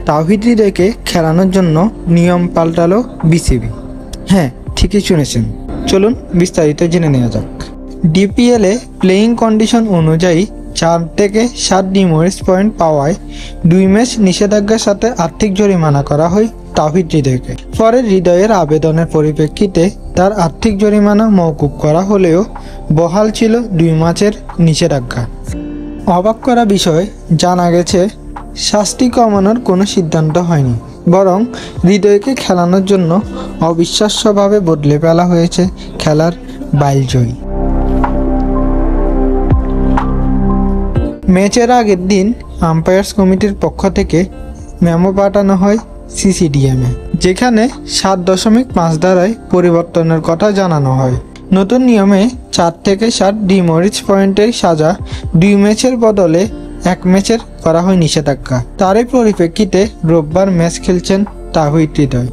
তাওহিদ হৃদয়কে খেলানোর জন্য নিয়ম পাল্টালো বিসিবি। হ্যাঁ, ঠিকই শুনেছেন, চলুন বিস্তারিত জেনে নেওয়া যাক। ডিপিএলে প্লেয়িং কন্ডিশন অনুযায়ী 4 থেকে 7 ডিমেরিটস পয়েন্ট পাওয়ায় 2 ম্যাচ নিষেধাজ্ঞার সাথে আর্থিক জরিমানা করা হয় তাওহিদ হৃদয়কে। পরে হৃদয়ের আবেদনের পরিপ্রেক্ষিতে তার আর্থিক জরিমানা মওকুফ করা হলেও বহাল ছিল 2 ম্যাচের নিষেধাজ্ঞা। অবাক করা বিষয়, জানা গেছে শাস্তি কমানোর কোনো সিদ্ধান্ত হয়নি, বরং হৃদয়কে খেলানোর জন্য অবিশ্বাস্যভাবে বদলে ফেলা হয়েছে খেলার বাইলজয়ী। ম্যাচের আগের দিন আম্পায়ার্স কমিটির পক্ষ থেকে মেমো পাঠানো হয় সিসিডিএমে, যেখানে 7.5 ধারায় পরিবর্তনের কথা জানানো হয়। নতুন নিয়মে 4 থেকে 7 ডিমেরিটস পয়েন্টের সাজা 2 ম্যাচের বদলে 1 ম্যাচের করা হয় নিষেধাজ্ঞা। তারই পরিপ্রেক্ষিতে রোববার ম্যাচ খেলছেন তাওহিদ হৃদয়।